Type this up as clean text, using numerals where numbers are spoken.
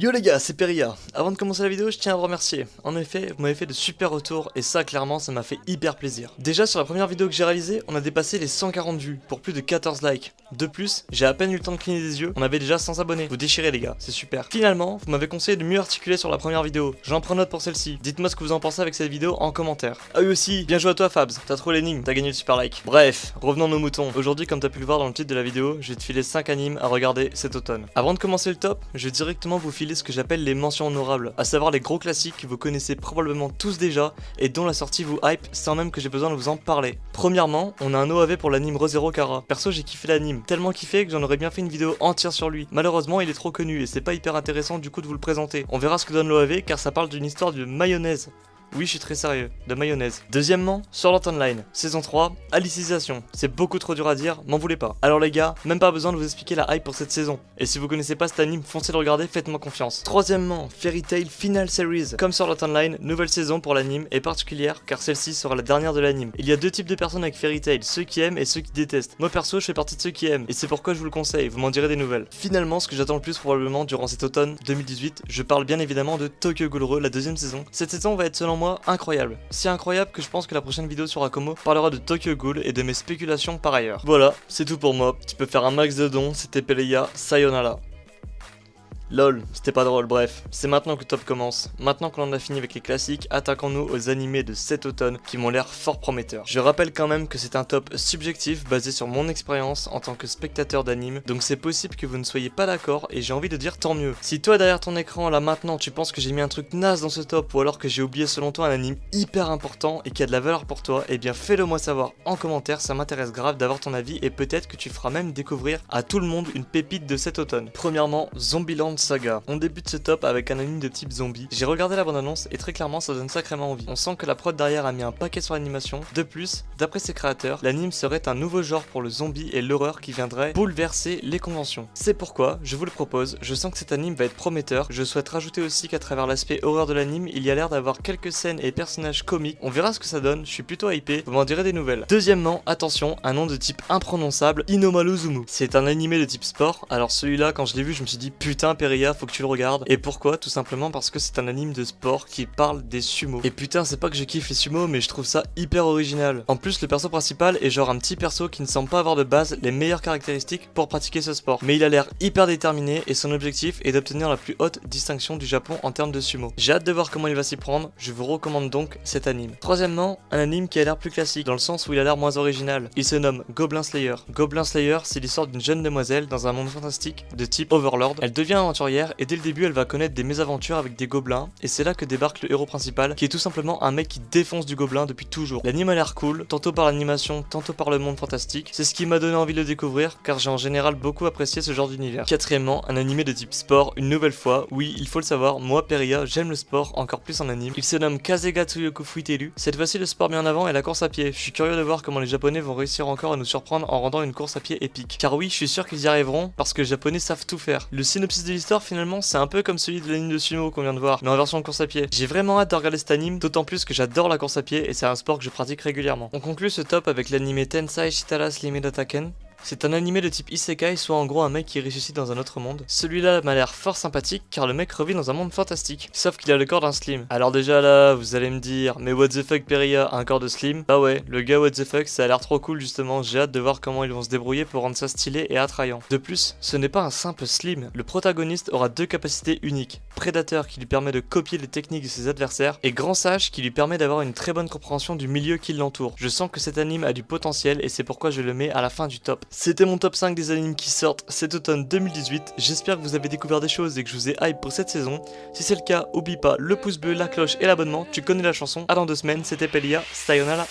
Yo les gars, c'est Peria. Avant de commencer la vidéo, je tiens à vous remercier. En effet, vous m'avez fait de super retours et ça clairement ça m'a fait hyper plaisir. Déjà sur la première vidéo que j'ai réalisée, on a dépassé les 140 vues pour plus de 14 likes. De plus, j'ai à peine eu le temps de cligner des yeux, on avait déjà 100 abonnés. Vous déchirez les gars, c'est super. Finalement, vous m'avez conseillé de mieux articuler sur la première vidéo. J'en prends note pour celle-ci. Dites-moi ce que vous en pensez avec cette vidéo en commentaire. Ah oui aussi, bien joué à toi Fabs, t'as trouvé l'énigme, t'as gagné le super like. Bref, revenons à nos moutons. Aujourd'hui, comme t'as pu le voir dans le titre de la vidéo, je vais te filer 5 animes à regarder cet automne. Avant de commencer le top, je vais directement vous filer ce que j'appelle les mentions honorables, à savoir les gros classiques que vous connaissez probablement tous déjà et dont la sortie vous hype sans même que j'ai besoin de vous en parler. Premièrement, on a un OAV pour l'anime Re:Zero Kara. Perso, j'ai kiffé l'anime, tellement kiffé que j'en aurais bien fait une vidéo entière sur lui. Malheureusement, il est trop connu et c'est pas hyper intéressant du coup de vous le présenter. On verra ce que donne l'OAV car ça parle d'une histoire de mayonnaise. Oui, je suis très sérieux, de mayonnaise. Deuxièmement, Sword Art Online, saison 3, Alicisation. C'est beaucoup trop dur à dire, m'en voulez pas. Alors les gars, même pas besoin de vous expliquer la hype pour cette saison. Et si vous connaissez pas cet anime, foncez le regarder, faites-moi confiance. Troisièmement, Fairy Tail Final Series. Comme Sword Art Online, nouvelle saison pour l'anime est particulière car celle-ci sera la dernière de l'anime. Il y a deux types de personnes avec Fairy Tail, ceux qui aiment et ceux qui détestent. Moi perso, je fais partie de ceux qui aiment et c'est pourquoi je vous le conseille, vous m'en direz des nouvelles. Finalement, ce que j'attends le plus probablement durant cet automne 2018, je parle bien évidemment de Tokyo Ghoul Re, la deuxième saison. Cette saison va être selon moi incroyable. Si incroyable que je pense que la prochaine vidéo sur Akomo parlera de Tokyo Ghoul et de mes spéculations par ailleurs. Voilà, c'est tout pour moi. Tu peux faire un max de dons, c'était Pereya, sayonara. Lol, c'était pas drôle, bref. C'est maintenant que le top commence. Maintenant que l'on a fini avec les classiques, attaquons-nous aux animés de cet automne qui m'ont l'air fort prometteurs. Je rappelle quand même que c'est un top subjectif basé sur mon expérience en tant que spectateur d'anime, donc c'est possible que vous ne soyez pas d'accord et j'ai envie de dire tant mieux. Si toi derrière ton écran là maintenant tu penses que j'ai mis un truc naze dans ce top ou alors que j'ai oublié selon toi un anime hyper important et qui a de la valeur pour toi, eh bien fais-le moi savoir en commentaire, ça m'intéresse grave d'avoir ton avis et peut-être que tu feras même découvrir à tout le monde une pépite de cet automne. Premièrement, Zombieland Saga. On débute ce top avec un anime de type zombie. J'ai regardé la bande-annonce et très clairement ça donne sacrément envie. On sent que la prod derrière a mis un paquet sur l'animation. De plus, d'après ses créateurs, l'anime serait un nouveau genre pour le zombie et l'horreur qui viendrait bouleverser les conventions. C'est pourquoi, je vous le propose, je sens que cet anime va être prometteur. Je souhaite rajouter aussi qu'à travers l'aspect horreur de l'anime, il y a l'air d'avoir quelques scènes et personnages comiques. On verra ce que ça donne, je suis plutôt hypé, vous m'en direz des nouvelles. Deuxièmement, attention, un nom de type imprononçable, Inomaruzumu. C'est un animé de type sport, alors celui-là quand je l'ai vu je me suis dit putain Peria, faut que tu le regardes. Et pourquoi? Tout simplement parce que c'est un anime de sport qui parle des sumo. Et putain, c'est pas que je kiffe les sumo, mais je trouve ça hyper original. En plus, le perso principal est genre un petit perso qui ne semble pas avoir de base les meilleures caractéristiques pour pratiquer ce sport. Mais il a l'air hyper déterminé et son objectif est d'obtenir la plus haute distinction du Japon en termes de sumo. J'ai hâte de voir comment il va s'y prendre, je vous recommande donc cet anime. Troisièmement, un anime qui a l'air plus classique, dans le sens où il a l'air moins original. Il se nomme Goblin Slayer. Goblin Slayer, c'est l'histoire d'une jeune demoiselle dans un monde fantastique de type Overlord. Elle devient aventurière et dès le début elle va connaître des mésaventures avec des gobelins et c'est là que débarque le héros principal qui est tout simplement un mec qui défonce du gobelin depuis toujours. L'anime a l'air cool, tantôt par l'animation, tantôt par le monde fantastique. C'est ce qui m'a donné envie de le découvrir car j'ai en général beaucoup apprécié ce genre d'univers. Quatrièmement, un animé de type sport, une nouvelle fois. Oui, il faut le savoir, moi Peria, j'aime le sport encore plus en anime. Il se nomme Kazega Tsuyoku Fuiteru. Cette fois-ci le sport mis en avant est la course à pied. Je suis curieux de voir comment les japonais vont réussir encore à nous surprendre en rendant une course à pied épique. Car oui, je suis sûr qu'ils y arriveront parce que les japonais savent tout faire. Le synopsis de l'histoire finalement c'est un peu comme celui de l'anime de sumo qu'on vient de voir, mais en version course à pied. J'ai vraiment hâte de regarder cet anime, d'autant plus que j'adore la course à pied et c'est un sport que je pratique régulièrement. On conclut ce top avec l'anime Tensai Shitara Slimmed Attacken. C'est un animé de type isekai, soit en gros un mec qui ressuscite dans un autre monde. Celui-là m'a l'air fort sympathique car le mec revit dans un monde fantastique, sauf qu'il a le corps d'un slim. Alors déjà là, vous allez me dire, mais what the fuck Peria, un corps de slim? Bah ouais, le gars what the fuck, ça a l'air trop cool justement, j'ai hâte de voir comment ils vont se débrouiller pour rendre ça stylé et attrayant. De plus, ce n'est pas un simple slim, le protagoniste aura deux capacités uniques. Prédateur qui lui permet de copier les techniques de ses adversaires, et Grand Sage qui lui permet d'avoir une très bonne compréhension du milieu qui l'entoure. Je sens que cet anime a du potentiel et c'est pourquoi je le mets à la fin du top. C'était mon top 5 des animes qui sortent cet automne 2018, j'espère que vous avez découvert des choses et que je vous ai hype pour cette saison. Si c'est le cas, oublie pas le pouce bleu, la cloche et l'abonnement, tu connais la chanson. À dans 2 semaines, c'était Pelia, sayonara.